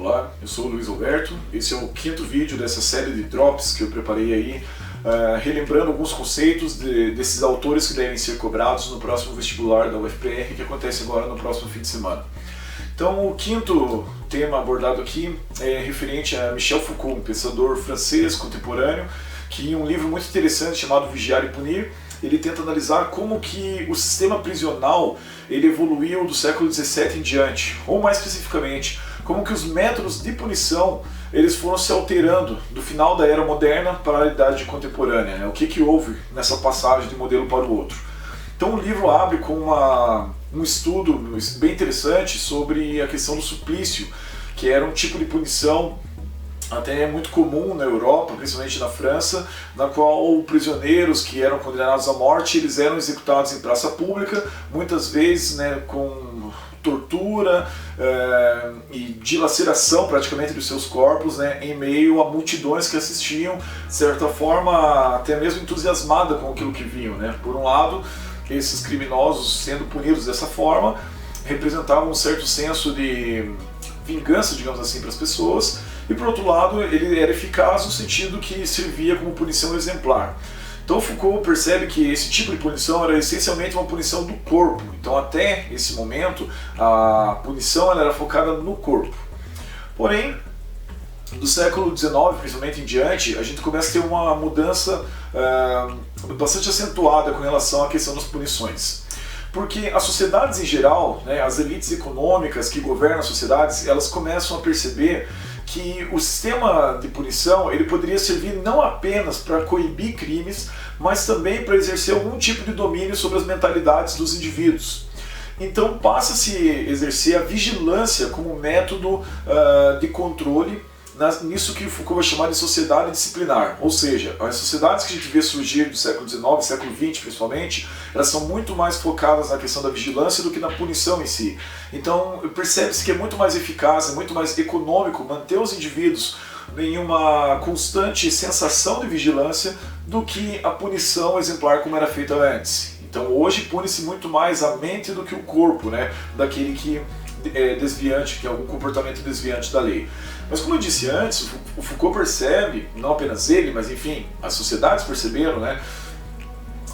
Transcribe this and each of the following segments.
Olá, eu sou o Luiz Alberto, esse é o quinto vídeo dessa série de drops que eu preparei aí, relembrando alguns conceitos desses autores que devem ser cobrados no próximo vestibular da UFPR, que acontece agora no próximo fim de semana. Então, o quinto tema abordado aqui é referente a Michel Foucault, um pensador francês contemporâneo, que em um livro muito interessante chamado Vigiar e Punir, ele tenta analisar como que o sistema prisional ele evoluiu do século XVII em diante, ou mais especificamente, como que os métodos de punição eles foram se alterando do final da era moderna para a idade contemporânea, né? O que houve nessa passagem de um modelo para o outro. Então o livro abre com um estudo bem interessante sobre a questão do suplício, que era um tipo de punição até muito comum na Europa, principalmente na França, na qual prisioneiros que eram condenados à morte, eles eram executados em praça pública, muitas vezes, né, com tortura e dilaceração praticamente dos seus corpos, né, em meio a multidões que assistiam, de certa forma até mesmo entusiasmada com aquilo que viam, né? Por um lado, esses criminosos sendo punidos dessa forma representavam um certo senso de vingança, digamos assim, para as pessoas, e por outro lado ele era eficaz no sentido que servia como punição exemplar. Então Foucault percebe que esse tipo de punição era essencialmente uma punição do corpo. Então até esse momento a punição ela era focada no corpo. Porém, do século XIX, principalmente em diante, a gente começa a ter uma mudança bastante acentuada com relação à questão das punições. Porque as sociedades em geral, né, as elites econômicas que governam as sociedades, elas começam a perceber que o sistema de punição ele poderia servir não apenas para coibir crimes, mas também para exercer algum tipo de domínio sobre as mentalidades dos indivíduos. Então passa a se exercer a vigilância como método de controle nisso que Foucault vai chamar de sociedade disciplinar. Ou seja, as sociedades que a gente vê surgir do século XIX, século XX principalmente, elas são muito mais focadas na questão da vigilância do que na punição em si. Então percebe-se que é muito mais eficaz, é muito mais econômico manter os indivíduos em uma constante sensação de vigilância do que a punição exemplar como era feita antes. Então hoje pune-se muito mais a mente do que o corpo, né, daquele que é desviante, que tem algum comportamento desviante da lei. Mas como eu disse antes, o Foucault percebe, não apenas ele, mas enfim, as sociedades perceberam, né,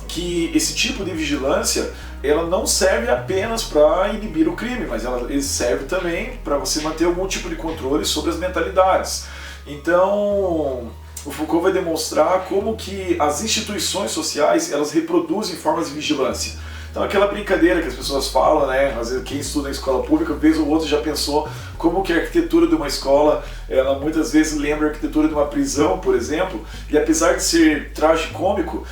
que esse tipo de vigilância ela não serve apenas para inibir o crime, mas ela serve também para você manter algum tipo de controle sobre as mentalidades. Então, o Foucault vai demonstrar como que as instituições sociais elas reproduzem formas de vigilância. Então aquela brincadeira que as pessoas falam, né? Às vezes quem estuda em escola pública, vez ou outra já pensou como que a arquitetura de uma escola, ela muitas vezes lembra a arquitetura de uma prisão, por exemplo, e apesar de ser tragicômico,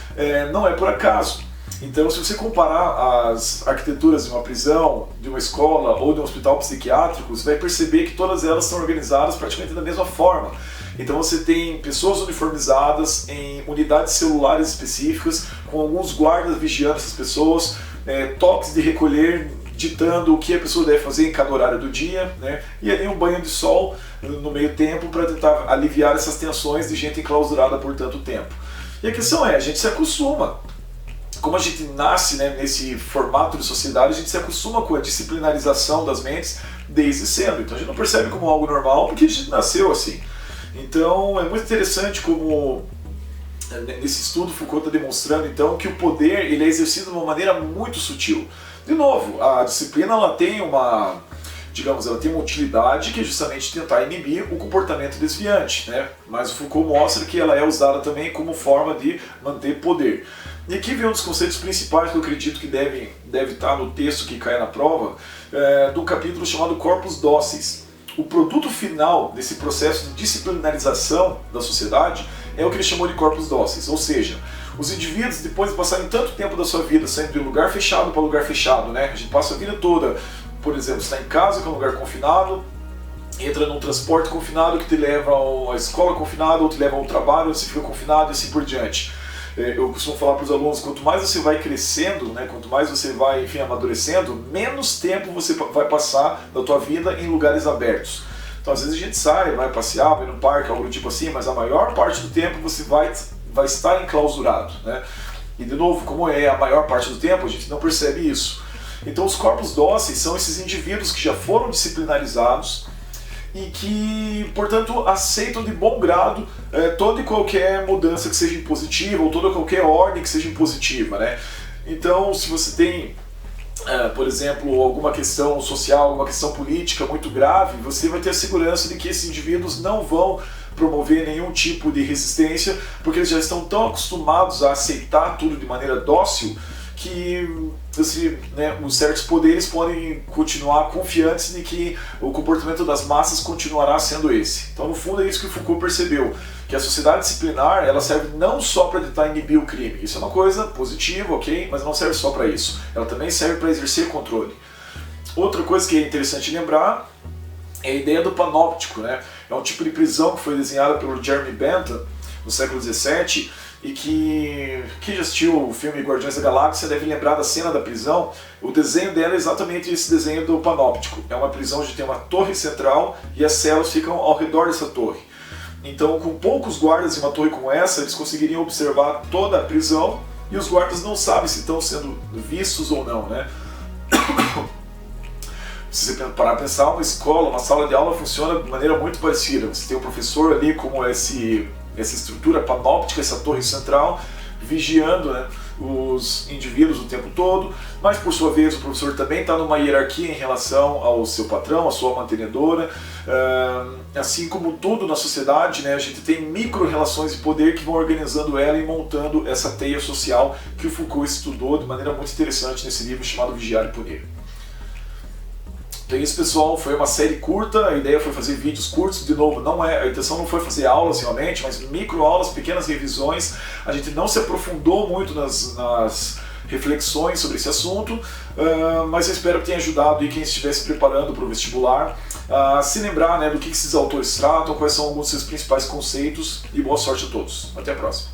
não é por acaso. Então se você comparar as arquiteturas de uma prisão, de uma escola ou de um hospital psiquiátrico, você vai perceber que todas elas são organizadas praticamente da mesma forma. Então você tem pessoas uniformizadas em unidades celulares específicas, com alguns guardas vigiando essas pessoas, toques de recolher ditando o que a pessoa deve fazer em cada horário do dia, né? E ali um banho de sol no meio tempo para tentar aliviar essas tensões de gente enclausurada por tanto tempo. E a questão é, a gente se acostuma. Como a gente nasce, né, nesse formato de sociedade, a gente se acostuma com a disciplinarização das mentes desde cedo. Então a gente não percebe como algo normal porque a gente nasceu assim. Então é muito interessante como nesse estudo Foucault está demonstrando então que o poder ele é exercido de uma maneira muito sutil. De novo, a disciplina ela tem uma, digamos, ela tem uma utilidade que é justamente tentar inibir o comportamento desviante, né? Mas o Foucault mostra que ela é usada também como forma de manter poder. E aqui vem um dos conceitos principais que eu acredito que deve estar no texto que cai na prova, do capítulo chamado Corpus Dóceis. O produto final desse processo de disciplinarização da sociedade é o que ele chamou de corpos dóceis, ou seja, os indivíduos, depois de passarem tanto tempo da sua vida saindo de lugar fechado para lugar fechado, né? A gente passa a vida toda, por exemplo, está em casa, que é um lugar confinado, entra num transporte confinado que te leva à escola confinada, ou te leva ao trabalho, você fica confinado e assim por diante. Eu costumo falar para os alunos, quanto mais você vai crescendo, né, quanto mais você vai, enfim, amadurecendo, menos tempo você vai passar da tua vida em lugares abertos. Então às vezes a gente sai, vai passear, vai no parque, algo do tipo assim, mas a maior parte do tempo você vai estar enclausurado, né? E de novo, como é a maior parte do tempo, a gente não percebe isso. Então os corpos dóceis são esses indivíduos que já foram disciplinarizados e que, portanto, aceitam de bom grado toda e qualquer mudança que seja impositiva, ou toda qualquer ordem que seja impositiva, né? Então, se você tem, por exemplo, alguma questão social, alguma questão política muito grave, você vai ter a segurança de que esses indivíduos não vão promover nenhum tipo de resistência, porque eles já estão tão acostumados a aceitar tudo de maneira dócil, que os certos poderes podem continuar confiantes de que o comportamento das massas continuará sendo esse. Então, no fundo, é isso que o Foucault percebeu, que a sociedade disciplinar ela serve não só para tentar inibir o crime. Isso é uma coisa positiva, ok, mas não serve só para isso. Ela também serve para exercer controle. Outra coisa que é interessante lembrar é a ideia do panóptico, né? É um tipo de prisão que foi desenhada pelo Jeremy Bentham no século XVII, e que quem já assistiu o filme Guardiões da Galáxia deve lembrar da cena da prisão. O desenho dela é exatamente esse desenho do panóptico. É uma prisão onde tem uma torre central e as celas ficam ao redor dessa torre. Então, com poucos guardas em uma torre como essa, eles conseguiriam observar toda a prisão, e os guardas não sabem se estão sendo vistos ou não, né? Se você parar para pensar, uma escola, uma sala de aula funciona de maneira muito parecida. Você tem um professor ali como essa estrutura panóptica, essa torre central, vigiando, né, os indivíduos o tempo todo, mas por sua vez o professor também está numa hierarquia em relação ao seu patrão, à sua mantenedora. Assim como tudo na sociedade, né, a gente tem micro-relações de poder que vão organizando ela e montando essa teia social que o Foucault estudou de maneira muito interessante nesse livro chamado Vigiar e Punir. Então é isso, pessoal, foi uma série curta, a ideia foi fazer vídeos curtos, de novo, a intenção não foi fazer aulas realmente, mas micro-aulas, pequenas revisões. A gente não se aprofundou muito nas reflexões sobre esse assunto, mas eu espero que tenha ajudado aí quem estiver se preparando para o vestibular a se lembrar, né, do que esses autores tratam, quais são alguns dos seus principais conceitos, e boa sorte a todos. Até a próxima.